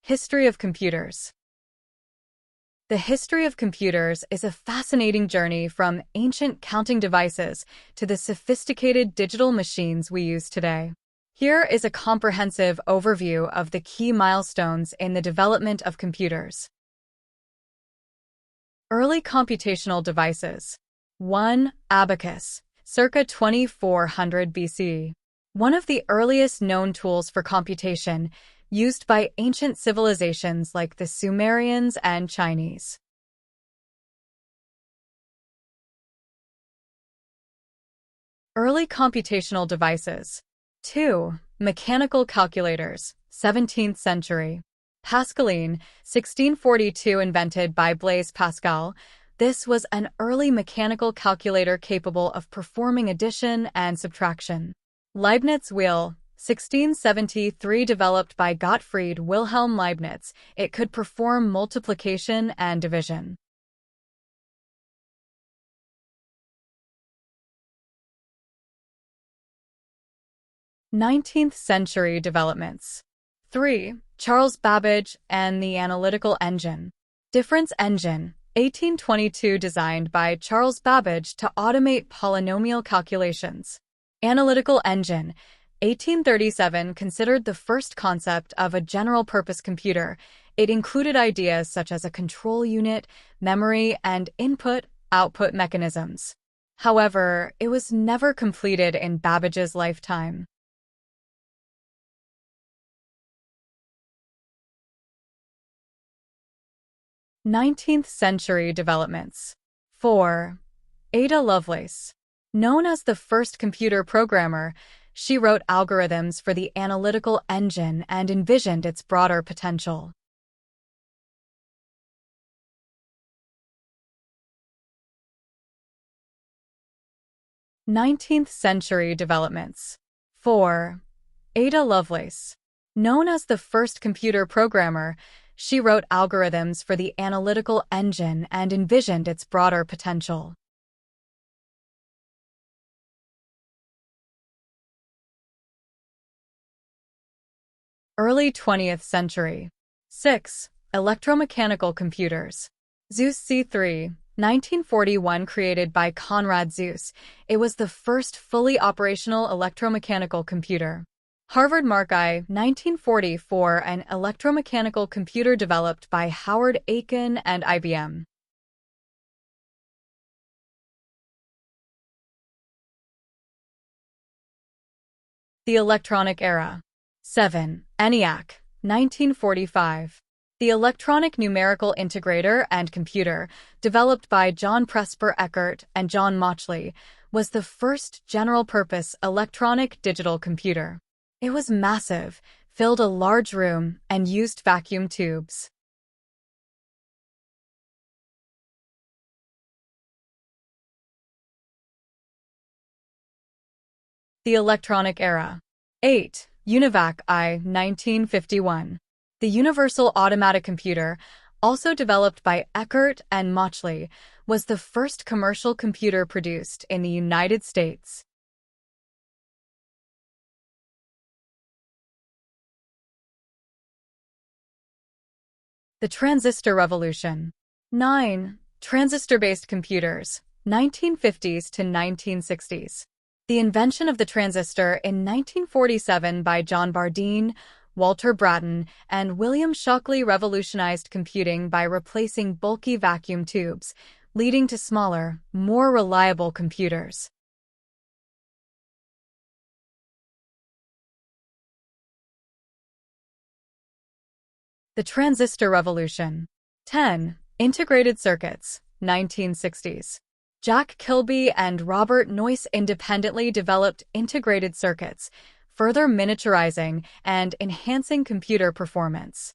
History of computers. The history of computers is a fascinating journey from ancient counting devices to the sophisticated digital machines we use today. Here is a comprehensive overview of the key milestones in the development of computers. Early computational devices. 1. Abacus, circa 2400 BC. One of the earliest known tools for computation, used by ancient civilizations like the Sumerians and Chinese. Early computational devices. 2. Mechanical calculators, 17th century. Pascaline, 1642, invented by Blaise Pascal. This was an early mechanical calculator capable of performing addition and subtraction. Leibniz wheel, 1673, developed by Gottfried Wilhelm Leibniz. It could perform multiplication and division. Nineteenth century developments. 3. Charles Babbage and the analytical engine. Difference engine, 1822, designed by Charles Babbage to automate polynomial calculations. Analytical engine, 1837, considered the first concept of a general-purpose computer. It included ideas such as a control unit, memory, and input-output mechanisms. However, it was never completed in Babbage's lifetime. Nineteenth century developments. 4. Ada Lovelace. Known as the first computer programmer, she wrote algorithms for the analytical engine and envisioned its broader potential. Nineteenth century developments. 4. Ada Lovelace. Known as the first computer programmer, she wrote algorithms for the analytical engine and envisioned its broader potential. Early 20th century. 6. Electromechanical computers. Zeuss C3, 1941, created by Konrad Zuse. It was the first fully operational electromechanical computer. Harvard Mark-I, 1944, an electromechanical computer developed by Howard Aiken and IBM. The electronic era. 7. ENIAC, 1945. The electronic numerical integrator and computer, developed by John Presper Eckert and John Mauchly, was the first general-purpose electronic digital computer. It was massive, filled a large room, and used vacuum tubes. The electronic era. 8. UNIVAC I, 1951. The Universal Automatic Computer, also developed by Eckert and Mauchly, was the first commercial computer produced in the United States. The transistor revolution. 9. Transistor-based computers, 1950s to 1960s. The invention of the transistor in 1947 by John Bardeen, Walter Brattain, and William Shockley revolutionized computing by replacing bulky vacuum tubes, leading to smaller, more reliable computers. The transistor revolution. 10. Integrated circuits, 1960s. Jack Kilby and Robert Noyce independently developed integrated circuits, further miniaturizing and enhancing computer performance.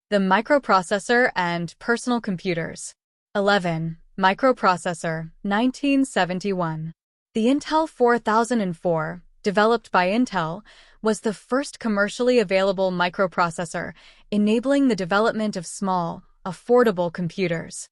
The microprocessor and personal computers. 11. Microprocessor, 1971. The Intel 4004, developed by Intel, was the first commercially available microprocessor, enabling the development of small, affordable computers.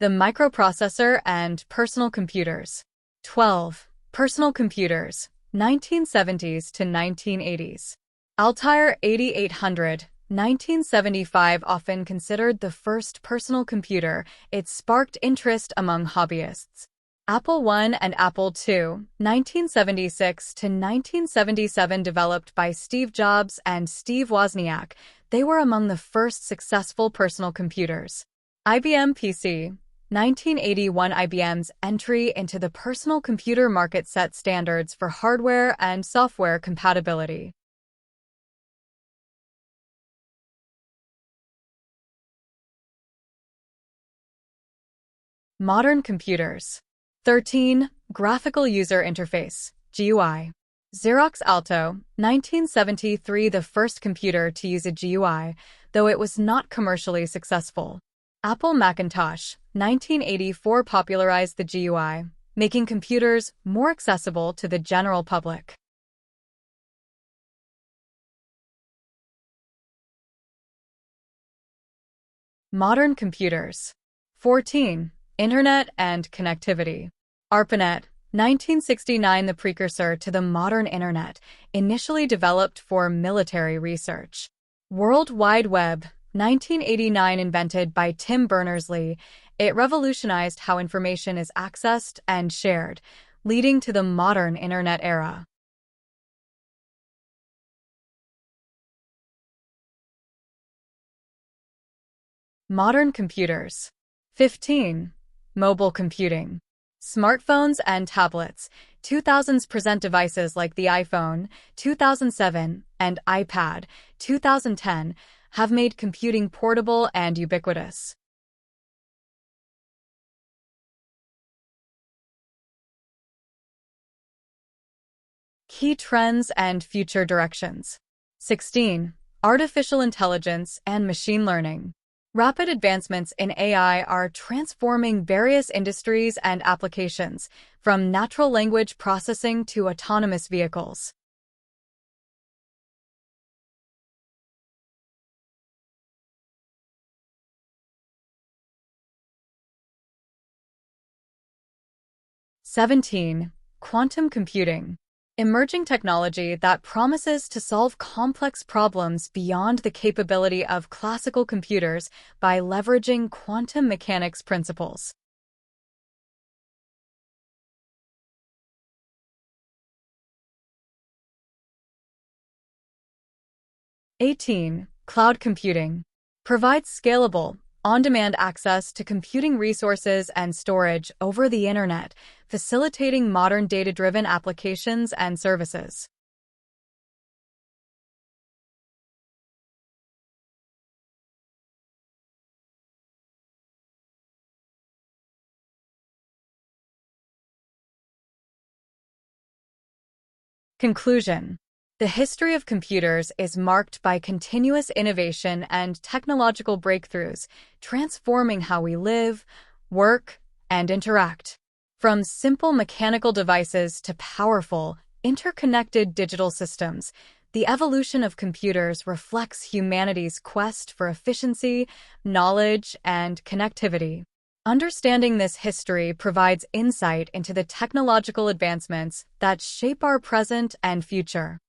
the microprocessor and personal computers. 12. Personal computers, 1970s to 1980s. Altair 8800, 1975, often considered the first personal computer. It sparked interest among hobbyists. Apple I and Apple II, 1976 to 1977, developed by Steve Jobs and Steve Wozniak. They were among the first successful personal computers. IBM PC, 1981. IBM's entry into the personal computer market set standards for hardware and software compatibility. Modern computers. 13. Graphical User Interface, GUI. Xerox Alto, 1973, the first computer to use a GUI, though it was not commercially successful. Apple Macintosh, 1984, popularized the GUI, making computers more accessible to the general public. Modern computers. 14. Internet and connectivity. ARPANET, 1969, the precursor to the modern Internet, initially developed for military research. World Wide Web, 1989, invented by Tim Berners-Lee, it revolutionized how information is accessed and shared, leading to the modern Internet era. Modern computers. 15. Mobile computing. Smartphones and tablets, 2000s, present devices like the iPhone, 2007, and iPad, 2010, have made computing portable and ubiquitous. Key trends and future directions. 16. Artificial intelligence and machine learning. Rapid advancements in AI are transforming various industries and applications, from natural language processing to autonomous vehicles. (17) Quantum computing. Emerging technology that promises to solve complex problems beyond the capability of classical computers by leveraging quantum mechanics principles. (18) Cloud computing. Provides scalable, on-demand access to computing resources and storage over the Internet, facilitating modern data-driven applications and services. Conclusion. The history of computers is marked by continuous innovation and technological breakthroughs, transforming how we live, work, and interact. From simple mechanical devices to powerful, interconnected digital systems, the evolution of computers reflects humanity's quest for efficiency, knowledge, and connectivity. Understanding this history provides insight into the technological advancements that shape our present and future.